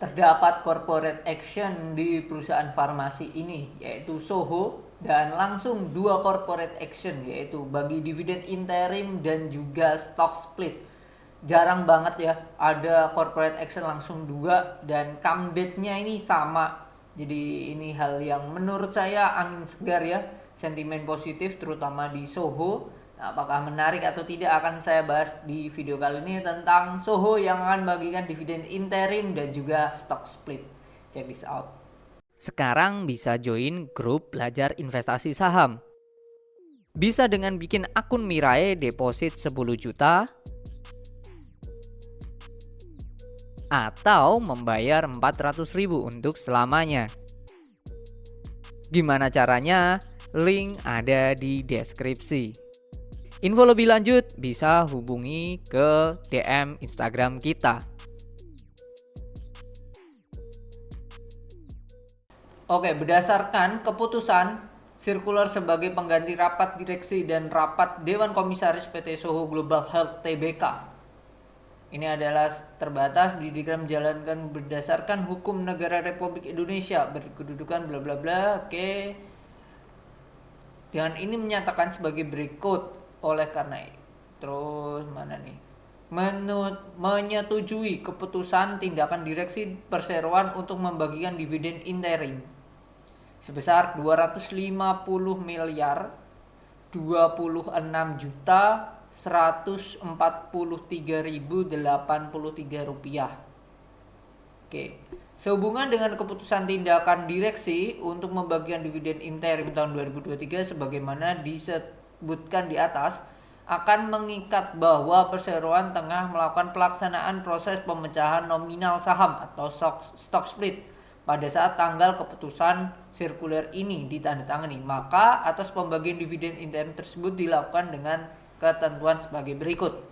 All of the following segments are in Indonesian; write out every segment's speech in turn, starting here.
terdapat corporate action di perusahaan farmasi ini, yaitu Soho, dan langsung dua corporate action, yaitu bagi dividen interim dan juga stock split. Jarang banget ya ada corporate action langsung dua, dan come date-nya ini sama. Jadi ini hal yang menurut saya angin segar ya, sentimen positif terutama di Soho. Nah, apakah menarik atau tidak akan saya bahas di video kali ini tentang Soho yang akan bagikan dividen interim dan juga stock split. Check this out. Sekarang bisa join grup belajar investasi saham. Bisa dengan bikin akun Mirai deposit 10 juta atau membayar 400.000 untuk selamanya. Gimana caranya? Link ada di deskripsi. Info lebih lanjut bisa hubungi ke DM Instagram kita. Oke, berdasarkan keputusan sirkular sebagai pengganti rapat direksi dan rapat Dewan Komisaris PT Soho Global Health Tbk. Ini adalah terbatas didikan menjalankan berdasarkan hukum negara Republik Indonesia berkedudukan bla bla bla. Oke. Dengan ini menyatakan sebagai berikut. Oleh karena terus mana nih? Menyetujui keputusan tindakan direksi perseroan untuk membagikan dividen interim sebesar 250 miliar 26 juta 143.083 rupiah. Oke. Sehubungan dengan keputusan tindakan direksi untuk membagikan dividen interim tahun 2023 sebagaimana disebutkan di atas, akan mengikat bahwa perseroan tengah melakukan pelaksanaan proses pemecahan nominal saham atau stock split pada saat tanggal keputusan sirkuler ini ditandatangani. Maka atas pembagian dividen interim tersebut dilakukan dengan ketentuan sebagai berikut.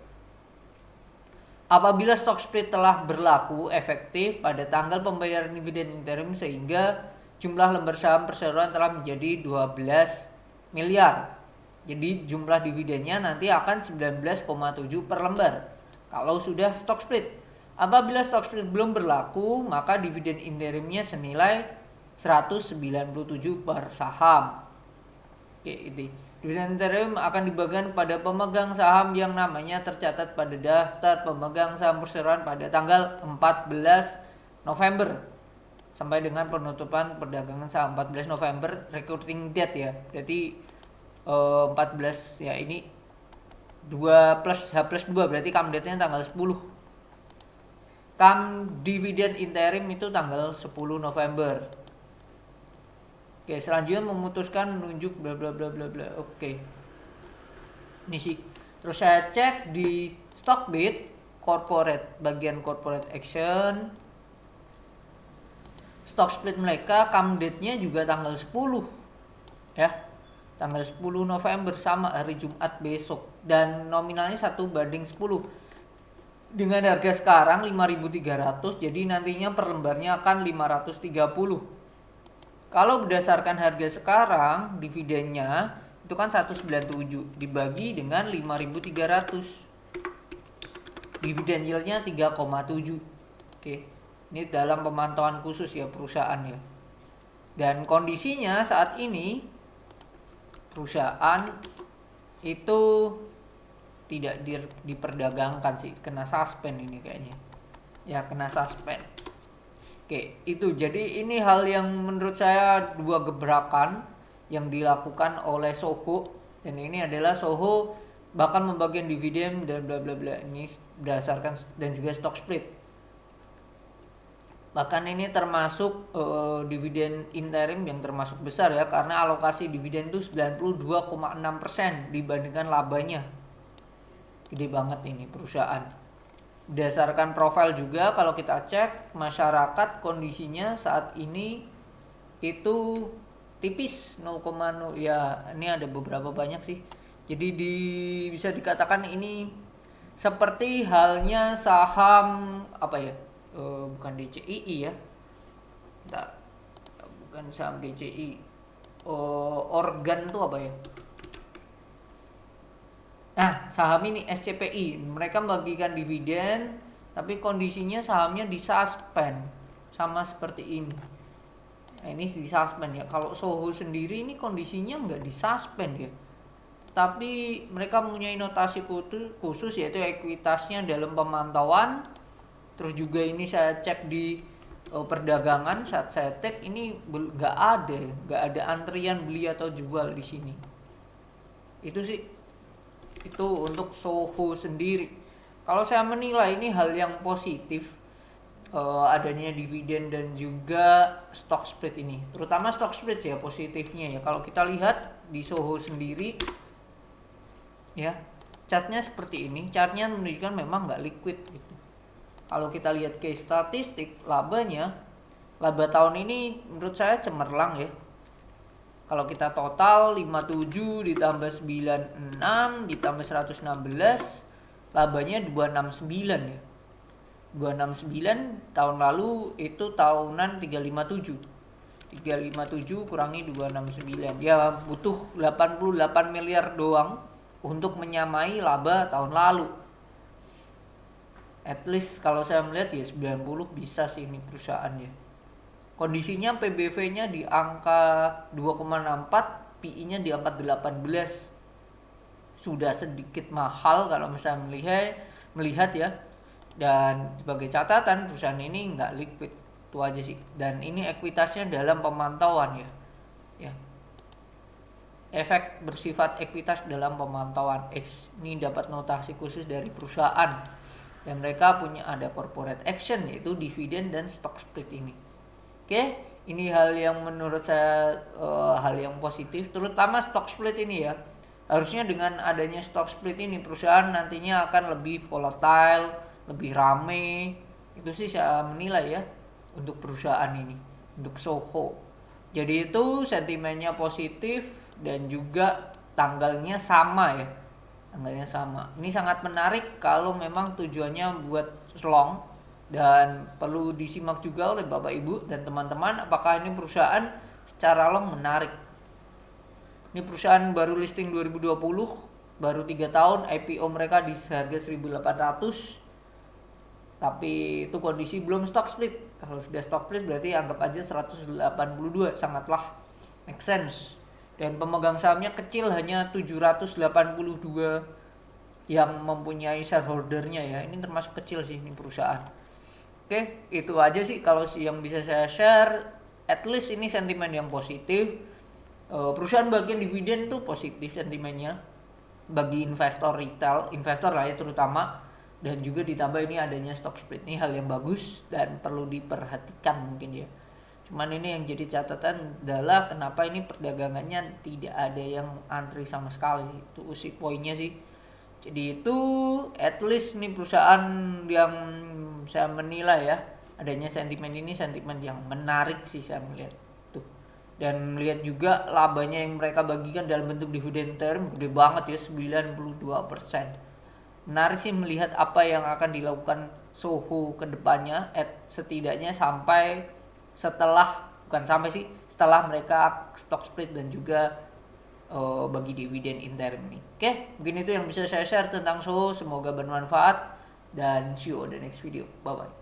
Apabila stock split telah berlaku efektif pada tanggal pembayaran dividen interim sehingga jumlah lembar saham perseroan telah menjadi 12 miliar. Jadi jumlah dividennya nanti akan 19,7 per lembar kalau sudah stock split. Apabila stock split belum berlaku, maka dividen interimnya senilai 197 per saham. Oke, itu. Dividen interim akan dibagikan pada pemegang saham yang namanya tercatat pada daftar pemegang saham perseroan pada tanggal 14 November sampai dengan penutupan perdagangan saham 14 November recording date ya. Berarti 14 ya, ini 2 plus H plus 2 berarti come date-nya tanggal 10. Come dividen interim itu tanggal 10 November. Oke, selanjutnya memutuskan menunjuk bla bla bla bla bla. Oke. Ini sih. Terus saya cek di Stockbit corporate, bagian corporate action. Stock split mereka come date-nya juga tanggal 10. Ya. Tanggal 10 November sama hari Jumat besok dan nominalnya 1/10 dengan harga sekarang 5.300, jadi nantinya per lembarnya akan 530. Kalau berdasarkan harga sekarang dividennya itu kan 197 dibagi dengan 5.300, dividen yieldnya 3,7. Oke, ini dalam pemantauan khusus ya perusahaan ya, dan kondisinya saat ini perusahaan itu tidak diperdagangkan sih, kena suspend ini kayaknya ya, kena suspend. Oke, itu jadi ini hal yang menurut saya dua gebrakan yang dilakukan oleh Soho, dan ini adalah Soho bahkan membagikan dividen dan bla bla bla, ini berdasarkan dan juga stock split. Bahkan ini termasuk dividen interim yang termasuk besar ya, karena alokasi dividen itu 92,6% dibandingkan labanya. Gede banget ini perusahaan. Berdasarkan profil juga kalau kita cek masyarakat kondisinya saat ini itu tipis 0,0 ya, ini ada beberapa banyak sih. Jadi bisa dikatakan ini seperti halnya saham apa ya? Bukan DCII ya. Bentar. Bukan saham DCI. Organ tuh apa ya? Nah, saham ini SCPI, mereka membagikan dividen tapi kondisinya sahamnya disuspend. sama seperti ini. Nah, ini disuspend ya. Kalau Soho sendiri ini kondisinya nggak disuspend ya, tapi mereka mempunyai notasi khusus yaitu ekuitasnya dalam pemantauan. Terus juga ini saya cek di perdagangan saat saya tag ini nggak ada antrian beli atau jual di sini. Itu sih, itu untuk Soho sendiri. Kalau saya menilai ini hal yang positif, adanya dividen dan juga stock split ini, terutama stock split ya positifnya ya. Kalau kita lihat di Soho sendiri ya, chartnya seperti ini. Chartnya menunjukkan memang nggak liquid gitu. Kalau kita lihat case statistik labanya, laba tahun ini menurut saya cemerlang ya. Kalau kita total 57 ditambah 96 ditambah 116, labanya 269 ya. 269 tahun lalu itu tahunan 357. 357 kurangi 269. Ya butuh 88 miliar doang untuk menyamai laba tahun lalu. At least kalau saya melihat ya 90 bisa sih ini perusahaannya. Kondisinya PBV-nya di angka 2,64, PI-nya di angka 18. Sudah sedikit mahal kalau misalnya melihat ya. Dan sebagai catatan perusahaan ini nggak liquid, itu aja sih. Dan ini ekuitasnya dalam pemantauan ya. Efek bersifat ekuitas dalam pemantauan X ini dapat notasi khusus dari perusahaan, dan mereka punya ada corporate action yaitu dividen dan stock split ini. Oke, ini hal yang menurut saya hal yang positif, terutama stock split ini ya. Harusnya dengan adanya stock split ini perusahaan nantinya akan lebih volatile, lebih rame. Itu sih saya menilai ya untuk perusahaan ini, untuk Soho. Jadi itu sentimennya positif dan juga tanggalnya sama ya. Tanggalnya sama. Ini sangat menarik kalau memang tujuannya buat long, dan perlu disimak juga oleh Bapak Ibu dan teman-teman apakah ini perusahaan secara long menarik. Ini perusahaan baru listing 2020, baru 3 tahun, IPO mereka di harga 1.800. Tapi itu kondisi belum stock split. Kalau sudah stock split berarti anggap aja 182, sangatlah make sense. Dan pemegang sahamnya kecil, hanya 782 yang mempunyai shareholdernya ya. Ini termasuk kecil sih ini perusahaan. Oke, itu aja sih kalau yang bisa saya share. At least ini sentimen yang positif. Perusahaan bagian dividen itu positif sentimennya bagi investor retail, investor lah ya terutama, dan juga ditambah ini adanya stock split, ini hal yang bagus dan perlu diperhatikan mungkin ya. Cuman ini yang jadi catatan adalah kenapa ini perdagangannya tidak ada yang antri sama sekali. Itu sih poinnya sih. Jadi itu at least nih perusahaan yang saya menilai ya, adanya sentimen ini sentimen yang menarik sih saya melihat tuh. Dan melihat juga labanya yang mereka bagikan dalam bentuk dividen term gede banget ya, 92%. Menarik sih melihat apa yang akan dilakukan Soho ke depannya, setidaknya sampai setelah mereka stock split dan juga bagi dividen interim nih. Oke, mungkin itu yang bisa saya share tentang Soho. Semoga bermanfaat dan see you on the next video. Bye bye.